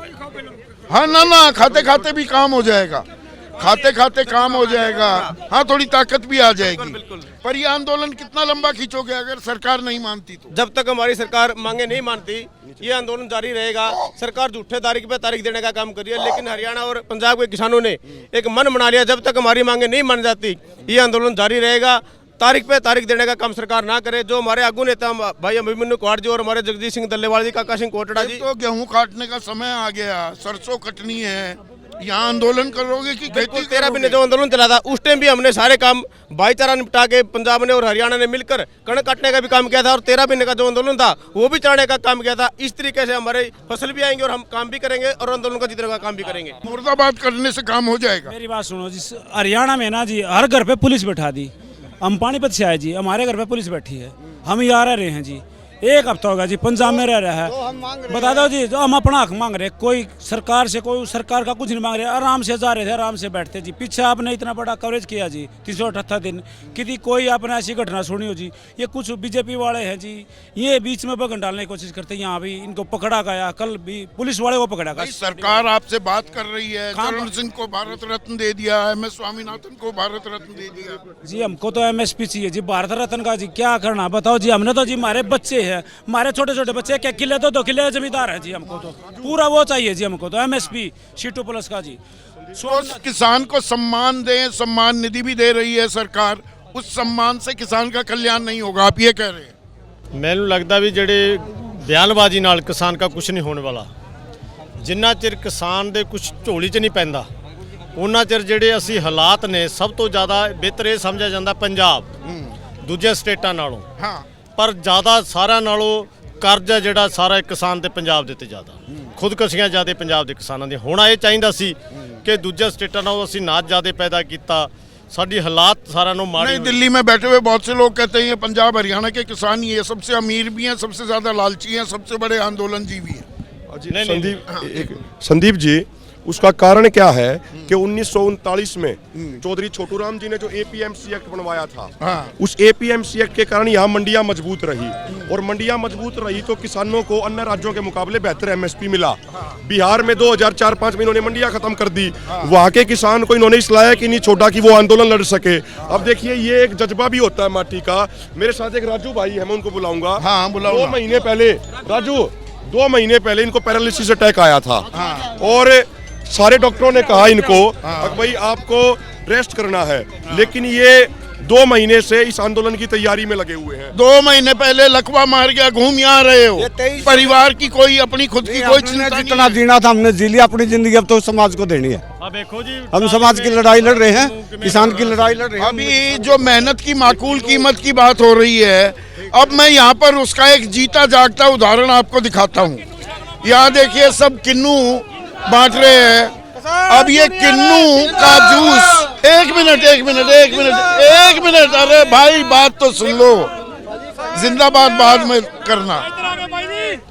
हाँ ना खाते खाते भी काम हो जाएगा, खाते खाते काम हो जाएगा। हाँ थोड़ी ताकत भी आ जाएगी। पर ये आंदोलन कितना लंबा खींचोगे अगर सरकार नहीं मानती तो? जब तक हमारी सरकार मांगे नहीं मानती ये आंदोलन जारी रहेगा। सरकार झूठे तारीख पे तारीख देने का काम कर रही है, लेकिन हरियाणा और पंजाब के किसानों ने एक मन बना लिया, जब तक हमारी मांगे नहीं मान जाती ये आंदोलन जारी रहेगा। तारीख पे तारीख देने का काम सरकार ना करे। जो हमारे आगू नेता भाई अभिमन्यु कुहाड़ जी और हमारे जगदीश सिंह दल्लेवाल जी, काका सिंह कोटड़ा जी, तो गेहूं काटने का समय आ गया, सरसों कटनी है, यहाँ आंदोलन करोगे कि खेती? 13 महीने जो आंदोलन चला था उस टाइम भी हमने सारे काम भाईचारा निपटा के पंजाब ने और हरियाणा ने मिलकर कणक काटने का भी काम किया था और 13 महीने का जो आंदोलन था वो भी चढ़ाने का काम किया था। इस तरीके से हमारे फसल भी आएंगे और हम काम भी करेंगे और आंदोलन का जीतने का काम भी करेंगे। मुर्दाबाद करने से काम हो जाएगा। मेरी बात सुनो जी, हरियाणा में ना जी हर घर पे पुलिस बैठा दी। हम पानीपत से आए जी, हमारे घर पे पुलिस बैठी है, हम यहाँ रह रहे हैं जी। एक हफ्ता होगा जी पंजाब में रह रहा है। बता दो जी, जो हम अपना हक मांग रहे, कोई सरकार से कोई सरकार का कुछ नहीं मांग रहे। आराम से जा रहे थे, आराम से बैठते जी। पीछे आपने इतना बड़ा कवरेज किया जी 378 दिन, किसी कोई आपने ऐसी घटना सुनी हो जी? ये कुछ बीजेपी वाले हैं जी, ये बीच में बगन डालने की कोशिश करते हैं। यहाँ भी इनको पकड़ा गया, कल भी पुलिस वाले को पकड़ा गया। सरकार आपसे बात कर रही है, चरण सिंह को भारत रत्न दे दिया, MS स्वामीनाथन को भारत रत्न दे दिया जी। हमको तो MSP चाहिए जी, भारत रत्न का जी क्या करना बताओ जी। हमने तो जी हमारे बच्चे हैं, हमारे छोटे छोटे बच्चे, क्या किले तो 2 किले जमींदार है जी। हमको तो पूरा वो चाहिए जी, हमको तो MSP C2 प्लस का जी। तो किसान को सम्मान दें, सम्मान निधि भी दे रही है सरकार, उस सम्मान से किसान का कल्याण नहीं होगा, आप ये कह रहे हैं? ਮੈਨੂੰ ਲੱਗਦਾ ਵੀ ਜਿਹੜੇ ਬਿਆਨਬਾਜ਼ੀ ਨਾਲ ਕਿਸਾਨ ਦਾ ਕੁਝ ਨਹੀਂ ਹੋਣ ਵਾਲਾ। ਜਿੰਨਾ ਚਿਰ ਕਿਸਾਨ ਦੇ ਕੁਝ ਝੋਲੀ 'ਚ ਨਹੀਂ ਪੈਂਦਾ ਉਹਨਾਂ ਚਿਰ ਜਿਹੜੇ ਅਸੀਂ ਹਾਲਾਤ ਨੇ, ਸਭ ਤੋਂ ਜ਼ਿਆਦਾ ਬਿਹਤਰ ਇਹ ਸਮਝਿਆ ਜਾਂਦਾ ਪੰਜਾਬ ਦੂਜੇ ਸਟੇਟਾਂ ਨਾਲੋਂ। हाँ ਪਰ ਜ਼ਿਆਦਾ ਸਾਰਿਆਂ ਨਾਲੋਂ ਕਰਜ਼ਾ ਜਿਹੜਾ ਸਾਰਾ ਕਿਸਾਨ ਤੇ ਪੰਜਾਬ ਦੇ ਤੇ ਜ਼ਿਆਦਾ, ਖੁਦਕਸ਼ੀਆਂ ਜ਼ਿਆਦਾ ਪੰਜਾਬ ਦੇ ਕਿਸਾਨਾਂ ਦੀਆਂ। ਹੋਣਾ ਇਹ ਚਾਹੀਦਾ ਸੀ ਕਿ ਦੂਜੇ ਸਟੇਟਾਂ ਨਾਲੋਂ ਅਸੀਂ ਨਾਚ ਜ਼ਿਆਦਾ ਪੈਦਾ ਕੀਤਾ, साड़ी हालात सारा नो मारे। नहीं, दिल्ली में बैठे हुए बहुत से लोग कहते हैं ये पंजाब हरियाणा के किसान ही है, सबसे अमीर भी हैं, सबसे ज्यादा लालची हैं, सबसे बड़े आंदोलनजीवी हैं। संदीप जी, उसका कारण क्या है कि 1939 में चौधरी छोटूराम जी ने जो APMC एक्ट बनवाया था, उस APMC एक्ट के कारण यहाँ मंडियाँ मजबूत रही और मंडियाँ मजबूत रही तो किसानों को अन्य राज्यों के मुकाबले बेहतर MSP मिला। बिहार में 2004-05 में इन्होंने मंडियाँ खत्म कर दी, वहाँ के किसान को इन्होंने इस लायक ही नहीं छोड़ा कि वो आंदोलन लड़ सके। अब देखिए ये एक जज्बा भी होता है माटी का। मेरे साथ एक राजू भाई है, मैं उनको बुलाऊंगा। हाँ, बुलाओ। 2 महीने पहले राजू, 2 महीने पहले इनको पैरालिसिस अटैक आया था और सारे डॉक्टरों ने कहा इनको भाई आपको रेस्ट करना है, लेकिन ये 2 महीने से इस आंदोलन की तैयारी में लगे हुए हैं। 2 महीने पहले लकवा मार गया, घूम यहाँ रहे हो। परिवार की कोई अपनी खुद की कोई चिंता नहीं जितना जीना था हमने जी लिया अपनी जिंदगी, अब तो समाज को देनी है। देखो जी, हम समाज की लड़ाई लड़ रहे हैं, किसान की लड़ाई लड़ रहे हैं। अभी जो मेहनत की माकूल कीमत की बात हो रही है, अब मैं यहाँ पर उसका एक जीता जागता उदाहरण आपको दिखाता हूँ। यहाँ देखिए सब किन्नू बांट रहे हैं। अब ये किन्नू का जूस, एक मिनट, अरे भाई बात तो सुन लो, जिंदाबाद बाद में करना।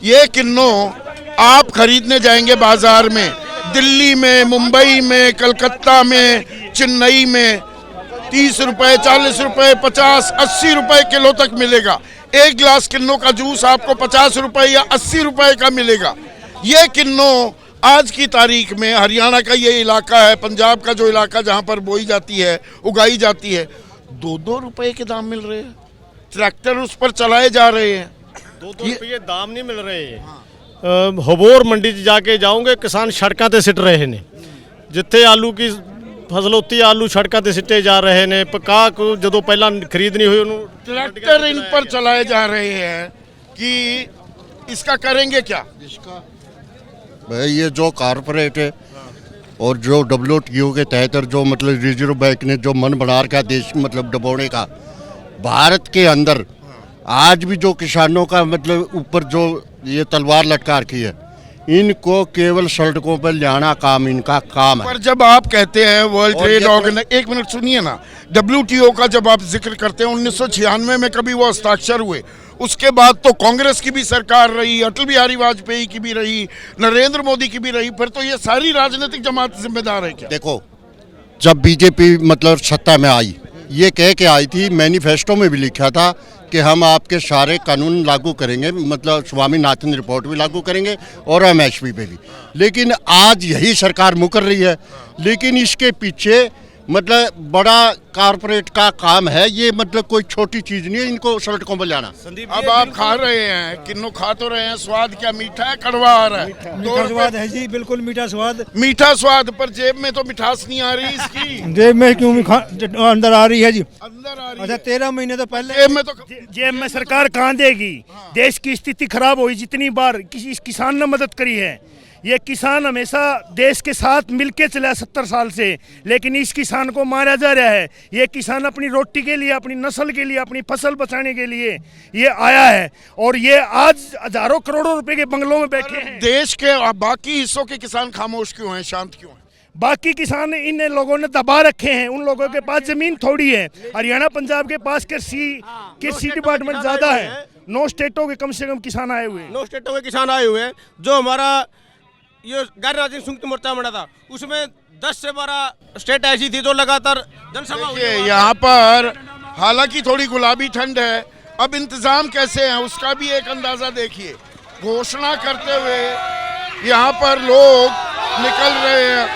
ये किन्नू आप खरीदने जाएंगे बाजार में, दिल्ली में, मुंबई में, कलकत्ता में, चेन्नई में 30 रुपए, 40 रुपए, 50, 80 रुपए किलो तक मिलेगा। एक गिलास किन्नू का जूस आपको 50 रुपए या 80 रुपए का मिलेगा। ये किन्नू आज की तारीख में हरियाणा का ये इलाका है, पंजाब का जो इलाका जहाँ पर बोई जाती है, उगाई जाती है, 2-2 रुपए के दाम मिल रहे हैं। ट्रैक्टर उस पर चलाए जा रहे हैं, 2-2 रुपये दाम नहीं मिल रहे हैं। हबोर मंडी जाके जाओगे, किसान सड़कों ते सिट रहे ने, जिथे आलू की फसल होती है आलू सड़कों ते सिटे जा रहे ने। पका को जो पहला खरीदनी हुई उन्होंने ट्रैक्टर इन पर चलाए जा रहे हैं कि इसका करेंगे क्या? भाई ये जो कारपोरेट है और जो WTO के तहत जो मतलब रिजर्व बैंक ने जो मन बना रखा देश मतलब डबोने का, भारत के अंदर आज भी जो किसानों का मतलब ऊपर जो ये तलवार लटका रखी है, इनको केवल सड़कों पर लाना काम इनका काम है। पर जब आप कहते हैं वर्ल्ड और ट्रेड ये ऑर्गेनाइजेशन, एक मिनट सुनिए ना, WTO का जब आप जिक्र करते हैं 1996 में कभी वो हस्ताक्षर हुए, उसके बाद तो कांग्रेस की भी सरकार रही, अटल बिहारी वाजपेयी की भी रही, नरेंद्र मोदी की भी रही, फिर तो ये सारी राजनीतिक जमात जिम्मेदार है क्या? देखो, जब बीजेपी मतलब सत्ता में आई, ये कह के आई थी, मैनिफेस्टो में भी लिखा था कि हम आपके सारे कानून लागू करेंगे, मतलब स्वामीनाथन रिपोर्ट भी लागू करेंगे और MSP पे भी। लेकिन आज यही सरकार मुकर रही है, लेकिन इसके पीछे मतलब बड़ा कारपोरेट का काम है, ये मतलब कोई छोटी चीज नहीं है इनको सड़कों पर लाना। अब आप खा रहे हैं, किन्नो खा तो रहे हैं, स्वाद क्या मीठा है कड़वा आ रहा है? मीठा स्वाद है जी, बिल्कुल मीठा स्वाद। मीठा स्वाद, पर जेब में तो मिठास नहीं आ रही इसकी। जेब में क्यों अंदर आ रही है जी? अंदर आ रही अच्छा, है। 13 महीने तो पहले जेब में तो जेब में सरकार कहाँ देगी? देश की स्थिति खराब हुई, जितनी बार किसी किसान ने मदद करी है, ये किसान हमेशा देश के साथ मिलके चला 70 साल से, लेकिन इस किसान को मारा जा रहा है। ये किसान अपनी रोटी के लिए, अपनी नस्ल के लिए, अपनी फसल बचाने के लिए ये आया है, और ये आज हजारों करोड़ों रुपए के बंगलों में बैठे हैं। देश के बाकी हिस्सों के किसान खामोश क्यों हैं, शांत क्यों हैं? बाकी किसान इन लोगों ने दबा रखे हैं, उन लोगों के पास जमीन थोड़ी है। हरियाणा पंजाब के पास कृषि डिपार्टमेंट ज्यादा है। 9 स्टेटों के कम से कम किसान आए हुए हैं। 9 स्टेटों के किसान आए हुए हैं। जो हमारा ये गैर राजनीतिक संयुक्त मोर्चा बना था, उसमें 10 से 12 स्टेट ऐसी थी जो लगातार जनसभा हुई है। यहाँ पर हालांकि थोड़ी गुलाबी ठंड है, अब इंतजाम कैसे है उसका भी एक अंदाजा देखिए। घोषणा करते हुए यहाँ पर लोग निकल रहे हैं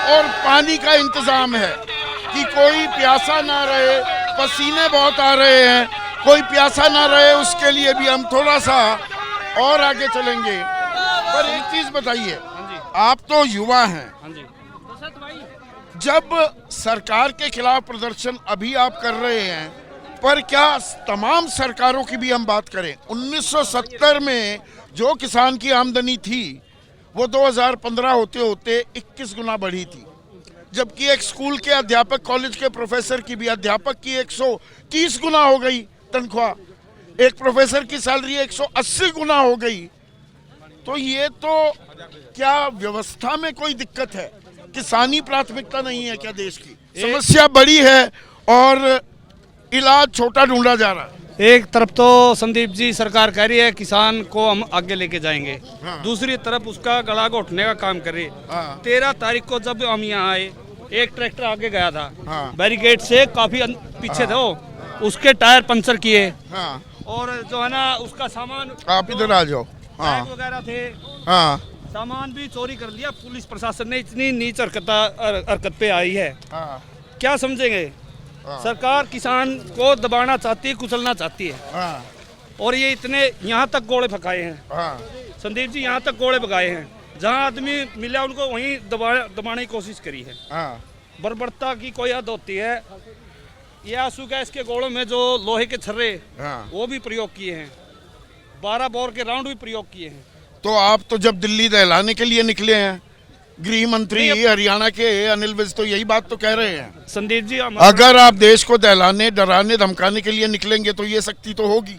और पानी का इंतजाम है कि कोई प्यासा ना रहे। पसीने बहुत आ रहे हैं, कोई प्यासा ना रहे उसके लिए भी हम थोड़ा सा और आगे चलेंगे। पर एक चीज बताइए, आप तो युवा हैं, जब सरकार के खिलाफ प्रदर्शन अभी आप कर रहे हैं, पर क्या तमाम सरकारों की भी हम बात करें, 1970 में जो किसान की आमदनी थी वो 2015 होते होते 21 गुना बढ़ी थी, जबकि एक स्कूल के अध्यापक, कॉलेज के प्रोफेसर की भी, अध्यापक की 130 गुना हो गई तनख्वाह, एक प्रोफेसर की सैलरी 180 गुना हो गई। तो ये तो क्या व्यवस्था में कोई दिक्कत है? किसानी प्राथमिकता नहीं है क्या देश की? समस्या बड़ी है और इलाज छोटा ढूंढा जा रहा है। एक तरफ तो संदीप जी सरकार कह रही है किसान को हम आगे लेके जाएंगे, दूसरी तरफ उसका गला घोटने का काम कर रही है। 13 तारीख को जब हम यहाँ आए, एक ट्रैक्टर आगे गया था, बैरिकेड से काफी पीछे थे वो, उसके टायर पंचर किए, और जो है ना उसका सामान, आप इधर आ जाओ, वगैरह थे, सामान भी चोरी कर लिया। पुलिस प्रशासन ने इतनी नीच हरकत पे आई है, क्या समझेंगे? सरकार किसान को दबाना चाहती है, कुचलना चाहती है, और ये इतने यहाँ तक गोले फकाए हैं संदीप जी, यहाँ तक गोले भगाए हैं। जहाँ आदमी मिला उनको वहीं दबाने की कोशिश करी है। बर्बरता की कोई हद होती है। ये आंसू गैस के गोलों में जो लोहे के छर्रे वो भी प्रयोग किए हैं, 12 बोर के राउंड भी प्रयोग किए हैं। तो आप तो जब दिल्ली दहलाने के लिए निकले हैं, गृह मंत्री हरियाणा के अनिल विज तो यही बात तो कह रहे हैं संदीप जी, अगर आप देश को दहलाने, डराने, धमकाने के लिए निकलेंगे तो ये शक्ति तो होगी।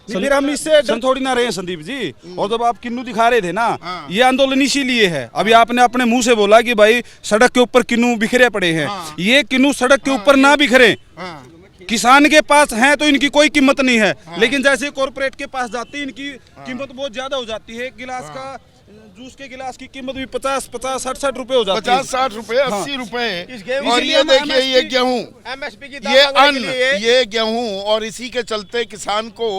फिर हम इससे डर थोड़ी ना रहे हैं संदीप जी। और जब आप किन्नू दिखा रहे थे ना, ये आंदोलन इसीलिए है। अभी आपने अपने मुंह से बोला कि भाई सड़क के ऊपर किन्नू बिखरे पड़े हैं, ये किन्नू सड़क के ऊपर ना बिखरे। किसान के पास हैं तो इनकी कोई कीमत नहीं है, लेकिन जैसे कॉर्पोरेट के पास जाती है इनकी कीमत बहुत ज्यादा हो जाती है। गिलास का, जूस के गिलास की कीमत भी 50-60 रुपए हो जाती है, 50-60 रुपए, 80 रुपए। और ये देखिए, ये गेहूं, ये अन्न, ये गेहूं, और इसी के चलते किसान को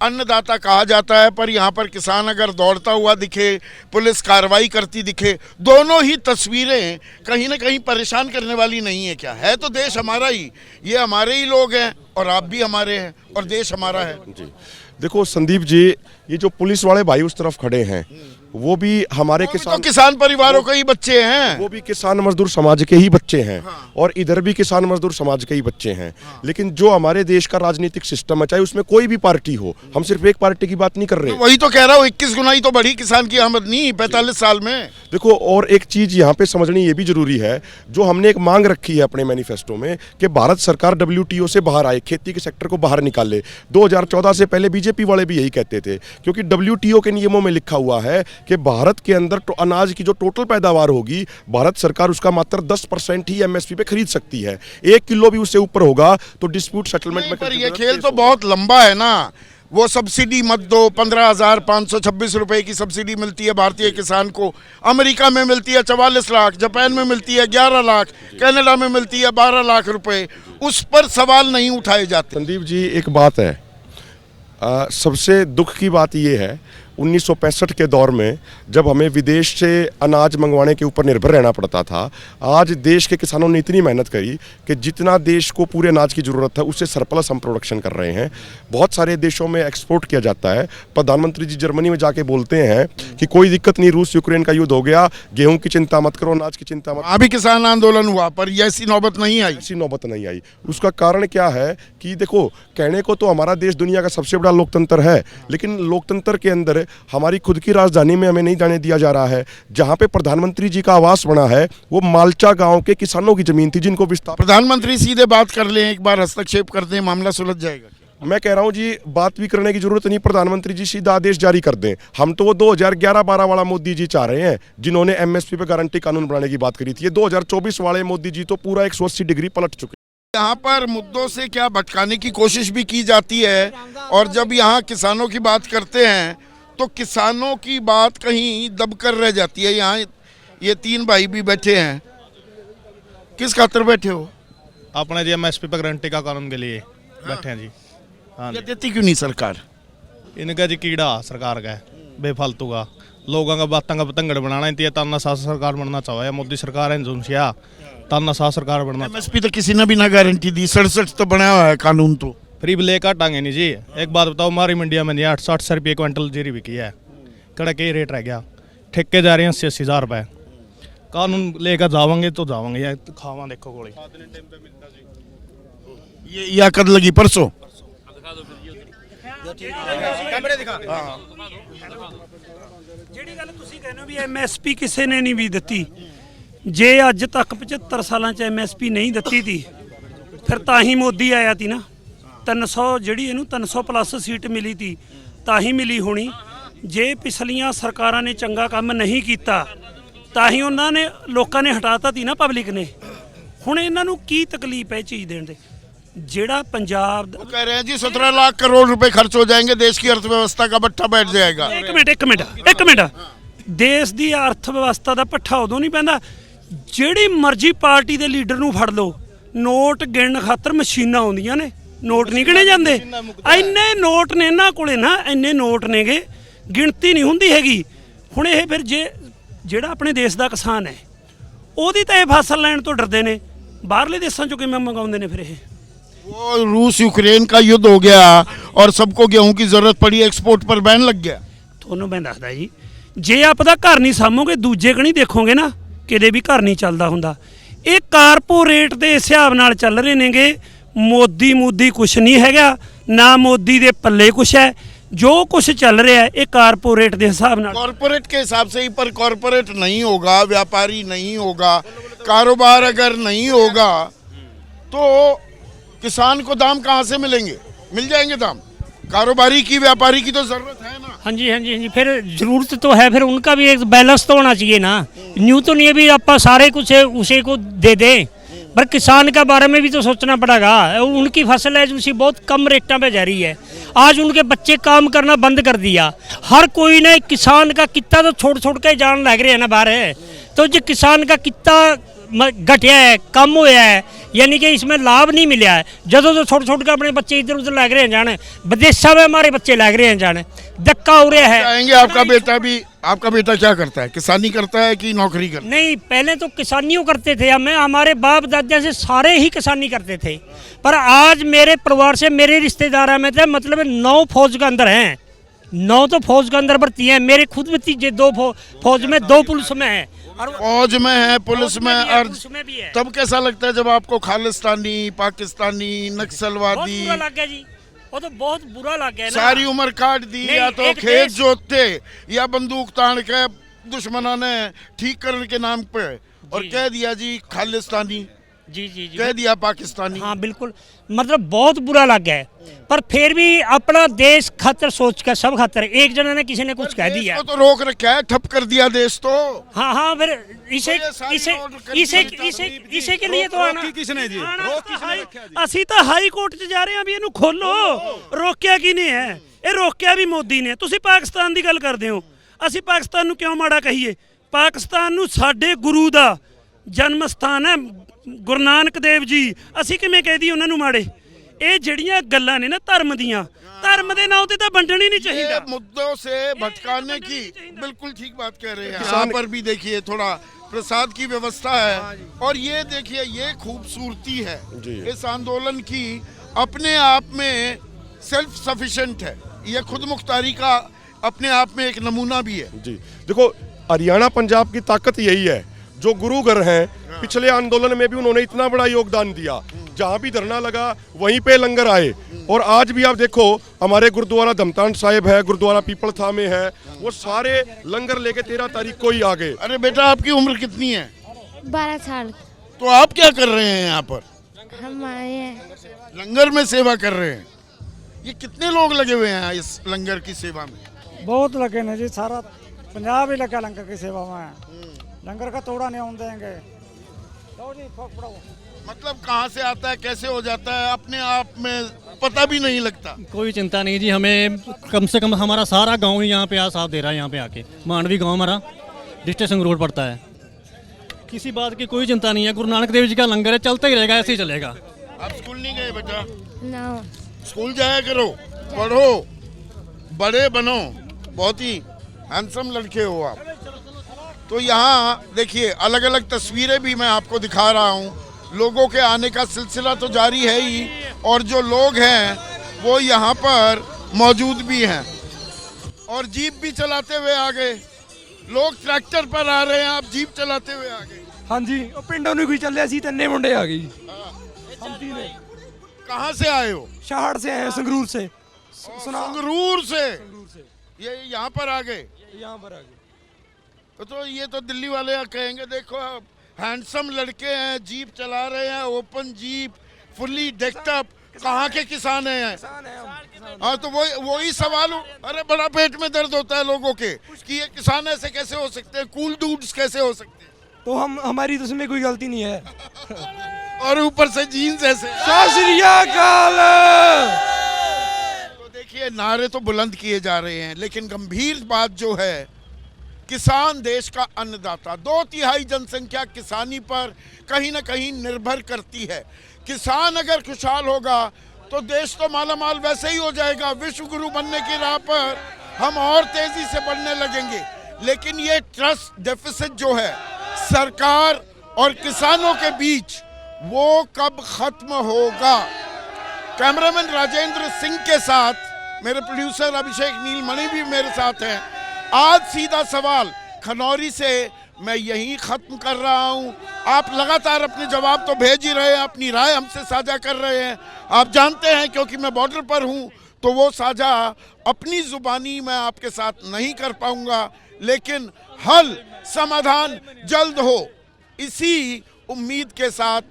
अन्नदाता कहा जाता है। पर यहाँ पर किसान अगर दौड़ता हुआ दिखे, पुलिस कार्रवाई करती दिखे, दोनों ही तस्वीरें कहीं ना कहीं परेशान करने वाली नहीं है क्या? है तो देश हमारा ही, ये हमारे ही लोग हैं और आप भी हमारे हैं और देश हमारा है जी। देखो संदीप जी, ये जो पुलिस वाले भाई उस तरफ खड़े हैं, वो भी हमारे किसान परिवारों के ही बच्चे हैं, वो भी किसान मजदूर समाज के ही बच्चे हैं, और इधर भी किसान मजदूर समाज के ही बच्चे हैं। लेकिन जो हमारे देश का राजनीतिक सिस्टम है, चाहे उसमें कोई भी पार्टी हो, हम सिर्फ एक पार्टी की बात नहीं कर रहे। तो वही तो कह रहा हूँ, 21 गुना ही तो बढ़ी किसान की आमदनी 45 साल में। देखो, और एक चीज यहाँ पे समझनी ये भी जरूरी है, जो हमने एक मांग रखी है अपने मैनिफेस्टो में कि भारत सरकार WTO से बाहर आए, खेती के सेक्टर को बाहर निकाले। 2014 से पहले बीजेपी वाले भी यही कहते थे, क्योंकि WTO के नियमों में लिखा हुआ है कि भारत के अंदर अनाज की जो टोटल पैदावार होगी, भारत सरकार उसका मात्र 10% ही एमएसपी पे खरीद सकती है। 1 किलो भी उससे ऊपर होगा तो डिस्प्यूट सेटलमेंट में। पर ये खेल तो बहुत लंबा है ना। वो सब्सिडी मत दो, 15,526 रुपए की सब्सिडी मिलती है भारतीय किसान को, अमेरिका में मिलती है 44 लाख, जापान में मिलती है 11 लाख, कनाडा में मिलती है 12 लाख रुपए। उस पर सवाल नहीं उठाए जाते। संदीप जी, एक बात है, सबसे दुख की बात ये है 1965 के दौर में जब हमें विदेश से अनाज मंगवाने के ऊपर निर्भर रहना पड़ता था, आज देश के किसानों ने इतनी मेहनत करी कि जितना देश को पूरे अनाज की ज़रूरत है उससे सरप्लस हम प्रोडक्शन कर रहे हैं। बहुत सारे देशों में एक्सपोर्ट किया जाता है। प्रधानमंत्री जी जर्मनी में जाके बोलते हैं कि कोई दिक्कत नहीं, रूस यूक्रेन का युद्ध हो गया, गेहूँ की चिंता मत करो, अनाज की चिंता मत। अभी किसान आंदोलन हुआ पर ऐसी नौबत नहीं आई। ऐसी नौबत नहीं आई। उसका कारण क्या है कि देखो, कहने को तो हमारा देश दुनिया का सबसे बड़ा लोकतंत्र है, लेकिन लोकतंत्र के अंदर हमारी खुद की राजधानी में हमें नहीं जाने दिया जा रहा है। जहां पे प्रधानमंत्री जी का आवास बना है वो मालचा गांव के किसानों की जमीन थी जिनको विस्तार। प्रधानमंत्री सीधे बात कर लें, एक बार हस्तक्षेप कर दें, मामला सुलझ जाएगा। मैं कह रहा हूं जी, बात भी करने की जरूरत नहीं, प्रधानमंत्री जी सीधा आदेश जारी कर दें। हम तो वो 2011-12 वाला मोदी जी चाह रहे हैं जिन्होंने एमएसपी पे गारंटी कानून बनाने की बात करी थी। ये 2024 वाले मोदी जी तो पूरा 180 डिग्री पलट चुके। यहाँ पर मुद्दों से क्या भटकाने की कोशिश भी की जाती है, और जब यहाँ किसानों की बात करते हैं तो किसानों की बात कहीं दबकर रह जाती है। यहाँ ये 3 भाई भी बैठे हैं, किस खातर बैठे हो? अपने जी एमएसपी पर गारंटी का कानून के लिए बैठे हैं जी। हाँ ये देती क्यों नहीं सरकार? इनका जी कीड़ा सरकार का है बेफालतू का, लोगों का बातों का पतंगड़ बनाना है। तानाशाह सरकार बनना चाहे मोदी सरकार है झुंसिया, तानाशाह सरकार बनना। एमएसपी तो किसी ने भी ना गारंटी दी, 67 तो बनाया हुआ है कानून। तो फ्री ले काटांगे नहीं जी। एक बात बताओ, हमारी मंडिया में 60 रुपये क्विंटल जीरी बिकी है, कड़क ही रेट रह गया, ठेके जा रहे हैं 80-80 हज़ार रुपये। कानून लेकर जाओगे तो जाओगे, या खावा देखो गोली। ये या कद लगी परसों ਜਿਹੜੀ ਗੱਲ ਤੁਸੀਂ ਕਹਿੰਦੇ ਹੋ ਵੀ ਐਮਐਸਪੀ ਕਿਸੇ ਨੇ ਨਹੀਂ ਵੀ ਦਿੱਤੀ, ਜੇ ਅੱਜ ਤੱਕ 75 ਸਾਲਾਂ 'ਚ ਐਮਐਸਪੀ ਨਹੀਂ ਦਿੱਤੀ ਤੀ ਫਿਰ ਤਾਂ ਹੀ ਮੋਦੀ ਆਇਆ ਤੀ ਨਾ। 300 ਜਿਹੜੀ ਇਹਨੂੰ 300 ਪਲੱਸ ਸੀਟ ਮਿਲੀ ਤੀ ਤਾਂ ਹੀ ਮਿਲੀ ਹੋਣੀ। ਜੇ ਪਿਛਲੀਆਂ ਸਰਕਾਰਾਂ ਨੇ ਚੰਗਾ ਕੰਮ ਨਹੀਂ ਕੀਤਾ ਤਾਂ ਹੀ ਉਹਨਾਂ ਨੇ ਲੋਕਾਂ ਨੇ ਹਟਾਤਾ ਤੀ ਨਾ, ਪਬਲਿਕ ਨੇ। ਹੁਣ ਇਹਨਾਂ ਨੂੰ ਕੀ ਤਕਲੀਫ ਹੈ ਚੀਜ਼ ਦੇਣ ਦੇ? ਜਿਹੜਾ ਪੰਜਾਬ वो कह रहे हैं जी 17 लाख करोड़ रुपए खर्च हो जाएंगे, देश की अर्थव्यवस्था का भट्ठा बैठ जाएगा। ਇੱਕ ਮਿੰਟ ਦੇਸ਼ ਦੀ ਅਰਥ ਵਿਵਸਥਾ ਦਾ ਭੱਠਾ ਉਦੋਂ ਨਹੀਂ ਪੈਂਦਾ ਜਿਹੜੀ ਮਰਜ਼ੀ ਪਾਰਟੀ ਦੇ ਲੀਡਰ ਨੂੰ ਫੜ ਲਓ, ਨੋਟ ਗਿਣਨ ਖਾਤਰ ਮਸ਼ੀਨਾਂ ਆਉਂਦੀਆਂ ਨੇ, ਨੋਟ ਨਹੀਂ ਗਿਣੇ ਜਾਂਦੇ। ਇੰਨੇ ਨੋਟ ਨੇ ਇਹਨਾਂ ਕੋਲੇ ਨਾ, ਇੰਨੇ ਨੋਟ ਨੇਗੇ, ਗਿਣਤੀ ਨਹੀਂ ਹੁੰਦੀ ਹੈਗੀ। ਹੁਣ ਇਹ ਫਿਰ ਜਿਹੜਾ ਆਪਣੇ ਦੇਸ਼ ਦਾ ਕਿਸਾਨ ਹੈ ਉਹਦੀ ਤਾਂ ਇਹ ਫਸਲ ਲੈਣ ਤੋਂ ਡਰਦੇ ਨੇ, ਬਾਹਰਲੇ ਦੇਸ਼ਾਂ ਚੋਂ ਕਿਵੇਂ ਮੰਗਾਉਂਦੇ ਨੇ ਫਿਰ ਇਹ? वो रूस यूक्रेन का युद्ध हो गया और सबको गेहूं की जरूरत पड़ी, एक्सपोर्ट पर बैन लग गया। ਤੁਹਾਨੂੰ ਮੈਂ ਦੱਸਦਾ ਜੀ, ਜੇ ਆਪਦਾ ਘਰ ਨਹੀਂ ਸਾਂਭੋਗੇ ਦੂਜੇ ਕਣੀ ਦੇਖੋਗੇ ਨਾ, ਕਿਤੇ ਵੀ ਘਰ ਨਹੀਂ ਚੱਲਦਾ ਹੁੰਦਾ। ਇਹ ਕਾਰਪੋਰੇਟ ਦੇ ਹਿਸਾਬ ਨਾਲ ਚੱਲ ਰਹੇ ਨੇਗੇ। ਮੋਦੀ ਕੁਛ ਨਹੀਂ ਹੈਗਾ, ਨਾ ਮੋਦੀ ਦੇ ਪੱਲੇ ਕੁਛ ਹੈ। जो कुछ चल रहा है ये कारपोरेट के हिसाब नाल, कॉरपोरेट के हिसाब से ही। पर कॉरपोरेट नहीं होगा, व्यापारी नहीं होगा, कारोबार अगर नहीं होगा तो किसान को दाम कहाँ से मिलेंगे? मिल जाएंगे दाम? कारोबारी की, व्यापारी की तो जरूरत है ना। हाँ जी हाँ जी हाँ जी, फिर जरूरत तो है, फिर उनका भी एक बैलेंस तो होना चाहिए ना। न्यू तो नहीं है भी आप सारे कुछ उसे को दे दें, पर किसान का बारे में भी तो सोचना पड़ेगा। उनकी फसल है जो उसी बहुत कम रेटों पे जा रही है। आज उनके बच्चे काम करना बंद कर दिया, हर कोई ने किसान का कित्ता तो छोड़ के जान लग रहे हैं ना बाहर। तो जो किसान का कित्ता घटिया है, कम होया है, यानी कि इसमें लाभ नहीं मिला है। जदों तो छोड़ के अपने बच्चे इधर उधर लग रहे हैं जाने, विदेशों में हमारे बच्चे लग रहे हैं जाने, धक्का हो रहा है। आएंगे आपका बेटा भी, आपका बेटा क्या करता है? किसानी करता है कि नौकरी करता है? नहीं, पहले तो किसानियों करते थे, हमारे बाप दादा से सारे ही किसानी करते थे। पर आज मेरे परिवार से, मेरे रिश्तेदार में थे, मतलब 9 फौज के अंदर हैं, 9 तो फौज के अंदर भर्ती हैं। मेरे खुद भतीजे 2 फौज में, 2 पुलिस में है, और फौज में है, पुलिस में, और उसमें भी है। तब कैसा लगता है जब आपको खालिस्तानी, पाकिस्तानी, नक्सलवादी? बुरा लग गया जी, वो तो बहुत बुरा लग गया ना। सारी उम्र काट दी, या तो खेत जोतते या बंदूक तान के दुश्मनों ने ठीक करने के नाम पे और कह दिया जी खालिस्तानी। जी जी जी कह दिया पाकिस्तानी। हाँ बिल्कुल, मतलब बहुत बुरा लग गया है। पर फिर भी अपना देश खातर सोच कर, सब खातर, एक जने ने किसी ने कुछ कह दिया देश को तो रोक रखा है, ठप कर दिया देश तो। हाँ हाँ, फिर इसे ये सारी इसे order कर इसे दिया इसे इसे के लिए तो आना किसने जी? ਅਸੀਂ ਤਾਂ ਹਾਈ ਕੋਰਟ 'ਚ ਜਾ ਰਹੇ ਹਾਂ ਵੀ ਇਹਨੂੰ ਖੋਲੋ। ਰੋਕਿਆ ਕਿਹਨੇ ਹੈ? ਇਹ ਰੋਕਿਆ ਵੀ ਮੋਦੀ ਨੇ। ਤੁਸੀਂ ਪਾਕਿਸਤਾਨ ਦੀ ਗੱਲ ਕਰਦੇ ਹੋ, ਅਸੀਂ ਪਾਕਿਸਤਾਨ ਨੂੰ ਕਿਉਂ ਮਾੜਾ ਕਹੀਏ? ਪਾਕਿਸਤਾਨ ਨੂੰ ਸਾਡੇ ਗੁਰੂ ਦਾ ਜਨਮ ਸਥਾਨ ਹੈ, ਗੁਰੂ ਨਾਨਕ ਦੇਵ ਜੀ, ਅਸੀਂ ਕਿਵੇਂ ਕਹਿ ਦਈਏ ਉਹਨਾਂ ਨੂੰ ਮਾੜੇ? ਇਹ ਜਿਹੜੀਆਂ ਗੱਲਾਂ ਨੇ ਨਾ ਧਰਮ ਦੀਆਂ, धर्म के नाम से तो बंटना ही नहीं चाहिए। मुद्दों से भटकाने की बिल्कुल ठीक बात कह रहे हैं। यहाँ पर भी देखिए थोड़ा प्रसाद की व्यवस्था है और ये देखिए ये खूबसूरती है इस आंदोलन की, अपने आप में सेल्फ सफिशिएंट है, ये खुद मुख्तारी का अपने आप में एक नमूना भी है। जी देखो, हरियाणा पंजाब की ताकत यही है, जो गुरुगर हैं पिछले आंदोलन में भी उन्होंने इतना बड़ा योगदान दिया, जहाँ भी धरना लगा वहीं पे लंगर आए। और आज भी आप देखो हमारे गुरुद्वारा धमतान साहिब है, गुरुद्वारा पीपलथा में है, वो सारे लंगर लेके 13 तारीख को ही आ गए। अरे बेटा आपकी उम्र कितनी है? 12 साल। तो आप क्या कर रहे हैं यहाँ पर? हम आए हैं लंगर में सेवा कर रहे हैं। ये कितने लोग लगे हुए हैं इस लंगर की सेवा में? बहुत लगे ने जी, सारा पंजाब ही लगा लंगर की सेवा में। लंगर का तोड़ा नहीं होने देंगे। मतलब कहाँ से आता है, कैसे हो जाता है, अपने आप में पता भी नहीं लगता। कोई चिंता नहीं जी, हमें कम से कम हमारा सारा गांव ही यहाँ पे आ साथ दे रहा है। यहाँ पे आके मांडवी गांव हमारा डिस्ट्रिक्ट संगरूर पड़ता है, किसी बात की कोई चिंता नहीं है। गुरु नानक देव जी का लंगर है, चलता ही रहेगा, ऐसे ही चलेगा। आप स्कूल नहीं गए बेटा? ना। स्कूल जाया करो, पढ़ो, बड़े बनो, बहुत ही हैंडसम लड़के हो आप। तो यहाँ देखिए अलग अलग तस्वीरें भी मैं आपको दिखा रहा हूँ। लोगों के आने का सिलसिला तो जारी है ही, और जो लोग हैं वो यहाँ पर मौजूद भी हैं और जीप भी चलाते हुए आ गए। लोग ट्रैक्टर पर आ रहे हैं, आप जीप चलाते हुए आ गए। हाँ जी, पिंडों ने कोई चलिया सी, तन्ने मुंडे आ गई। कहाँ से आए हो? शहर से आए, संगरूर से। संगरूर से ये यहाँ पर आ गए। यहाँ पर आ गए तो ये तो दिल्ली वाले कहेंगे देखो हैंडसम लड़के हैं, जीप चला रहे हैं, open jeep, fully decked up, कहाँ के किसान हैं? हाँ तो वही सवाल। अरे बड़ा पेट में दर्द होता है लोगों के कि ये किसान ऐसे कैसे हो सकते हैं, कूल डूड्स कैसे हो सकते हैं? तो हमारी तो उसमें कोई गलती नहीं है। और ऊपर से जीन्स ऐसे। तो देखिए नारे तो बुलंद किए जा रहे हैं, लेकिन गंभीर बात जो है, किसान देश का अन्नदाता, 2/3 जनसंख्या किसानी पर कहीं ना कहीं निर्भर करती है। किसान अगर खुशहाल होगा तो देश तो मालामाल वैसे ही हो जाएगा। विश्व गुरु बनने की राह पर हम और तेजी से बढ़ने लगेंगे। लेकिन ये ट्रस्ट डेफिसिट जो है सरकार और किसानों के बीच, वो कब खत्म होगा? कैमरामैन राजेंद्र सिंह के साथ मेरे प्रोड्यूसर अभिषेक नीलमणि भी मेरे साथ हैं। आज सीधा सवाल खनौरी से मैं यहीं खत्म कर रहा हूं। आप लगातार अपने जवाब तो भेज ही रहे हैं, अपनी राय हमसे साझा कर रहे हैं। आप जानते हैं क्योंकि मैं बॉर्डर पर हूं तो वो साझा अपनी जुबानी मैं आपके साथ नहीं कर पाऊंगा, लेकिन हल समाधान जल्द हो, इसी उम्मीद के साथ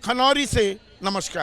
खनौरी से नमस्कार।